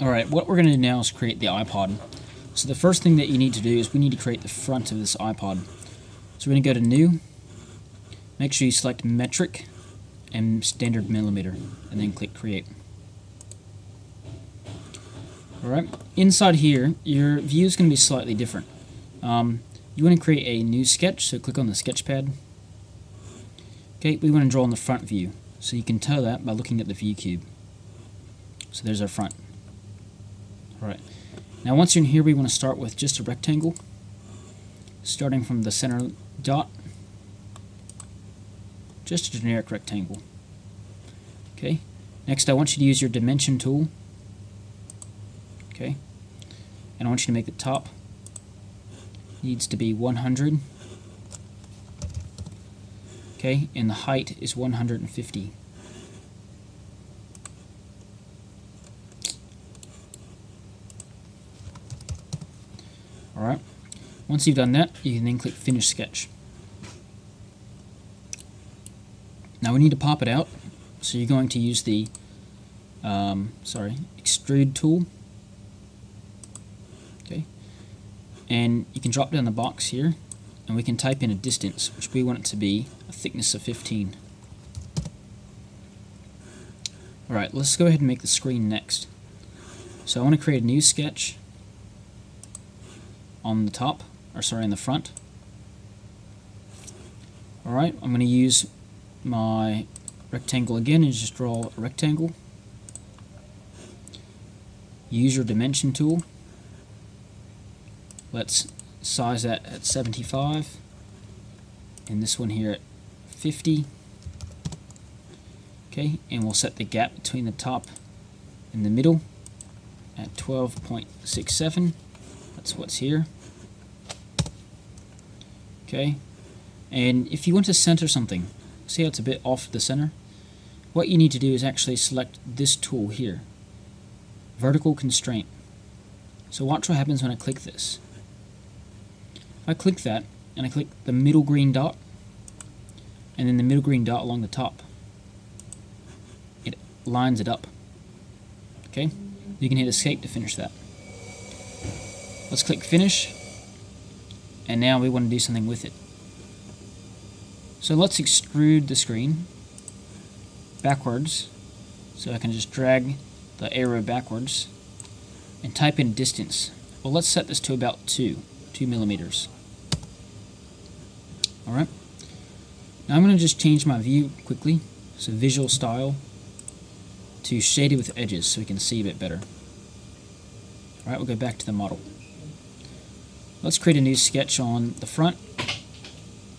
Alright, what we're going to do now is create the iPod. So the first thing that you need to do is we need to create the front of this iPod. So we're going to go to New, make sure you select Metric and Standard Millimeter, and then click Create. Alright, inside here, your view is going to be slightly different. You want to create a new sketch, so click on the sketch pad. Okay, we want to draw on the front view, so you can tell that by looking at the view cube. So there's our front. Alright, now once you're in here, we want to start with just a rectangle, starting from the center dot, just a generic rectangle. Okay, next I want you to use your dimension tool. Okay, and I want you to make the top needs to be 100. Okay, and the height is 150. Alright, once you've done that, you can then click Finish Sketch. Now we need to pop it out, so you're going to use the Extrude tool. Okay, and you can drop down the box here, and we can type in a distance, which we want it to be a thickness of 15. Alright, let's go ahead and make the screen next. So I want to create a new sketch on the top, in the front. Alright, I'm going to use my rectangle again and just draw a rectangle. Use your dimension tool. Let's size that at 75, and this one here at 50. Okay, and we'll set the gap between the top and the middle at 12.67. That's what's here. Okay, and if you want to center something, see how it's a bit off the center? What you need to do is actually select this tool here, Vertical Constraint. So watch what happens when I click this. If I click that, and I click the middle green dot, and then the middle green dot along the top, it lines it up. Okay, you can hit Escape to finish that. Let's click Finish, and now we want to do something with it. So let's extrude the screen backwards, so I can just drag the arrow backwards and type in distance. Well, let's set this to about 2 millimeters. Alright, now I'm going to just change my view quickly, so Visual Style to Shaded with Edges so we can see a bit better. Alright, we'll go back to the model. Let's create a new sketch on the front,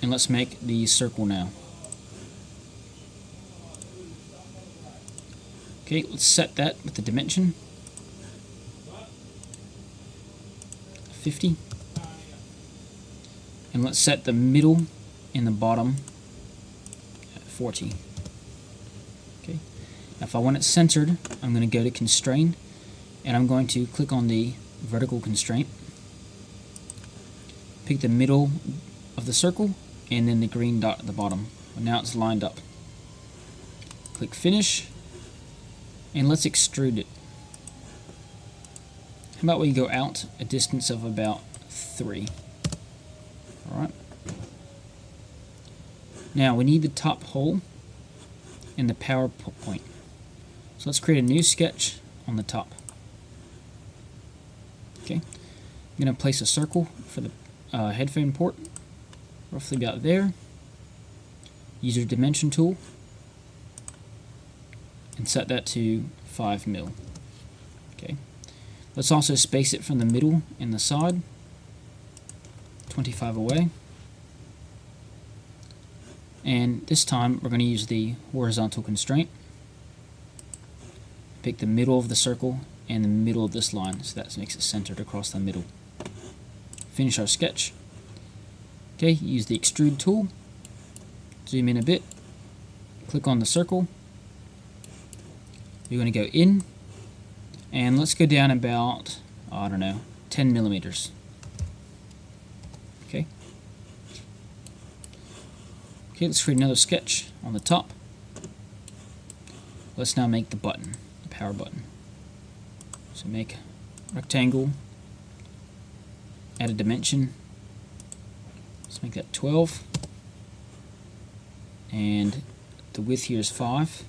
and let's make the circle now. Okay, let's set that with the dimension 50, and let's set the middle and the bottom at 40. Okay, now if I want it centered, I'm going to go to Constrain, and I'm going to click on the Vertical Constraint, pick the middle of the circle, and then the green dot at the bottom. Well, now it's lined up. Click Finish, and let's extrude it. How about we go out a distance of about 3. Alright. Now we need the top hole and the power point. So let's create a new sketch on the top. Okay. I'm going to place a circle for the headphone port, roughly about there. Use your dimension tool and set that to 5 mil. Okay. Let's also space it from the middle and the side, 25 away. And this time we're going to use the horizontal constraint. Pick the middle of the circle and the middle of this line, so that makes it centered across the middle. Finish our sketch. Okay, use the extrude tool, zoom in a bit, click on the circle. We're going to go in, and let's go down about, I don't know, 10 millimeters. Okay. Okay, let's create another sketch on the top. Let's now make the button, the power button. So make rectangle, add a dimension. Let's make that 12. And the width here is 5.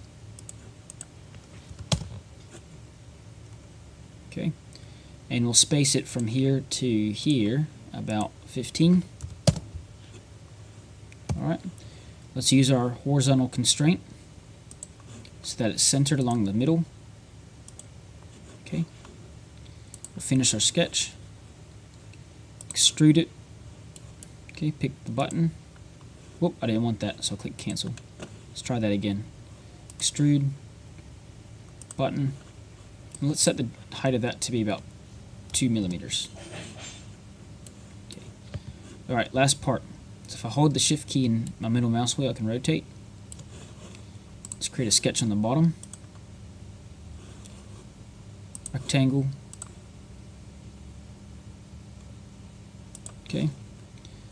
Okay. And we'll space it from here to here about 15. Alright. Let's use our horizontal constraint so that it's centered along the middle. Okay. We'll finish our sketch. Extrude it. Okay, pick the button. Whoop, I didn't want that, so I'll click cancel. Let's try that again. Extrude, button, and let's set the height of that to be about 2 millimeters. Okay. Alright, last part. So if I hold the shift key in my middle mouse wheel, I can rotate. Let's create a sketch on the bottom. Rectangle. Okay.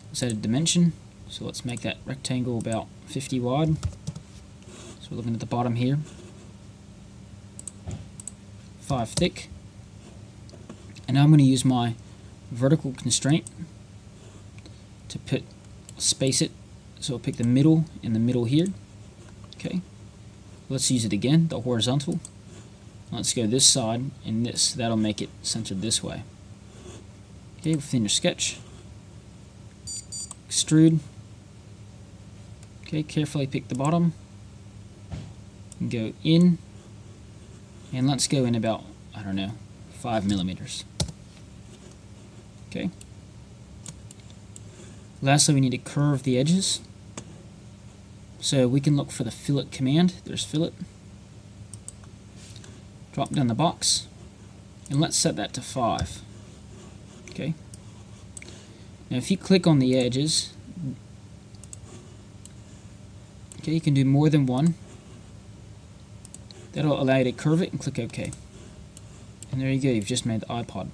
Let's add a dimension. So let's make that rectangle about 50 wide. So we're looking at the bottom here. 5 thick. And now I'm going to use my vertical constraint to space it. So I'll pick the middle and the middle here. Okay. Let's use it again, the horizontal. Let's go this side and this. That'll make it centered this way. Okay, we'll finish sketch. Extrude. Okay, carefully pick the bottom. And go in. And let's go in about, I don't know, 5 millimeters. Okay. Lastly, we need to curve the edges. So we can look for the fillet command. There's fillet. Drop down the box. And let's set that to 5. Okay. Now if you click on the edges, okay, you can do more than one. That'll allow you to curve it and click OK. And there you go, you've just made the iPod.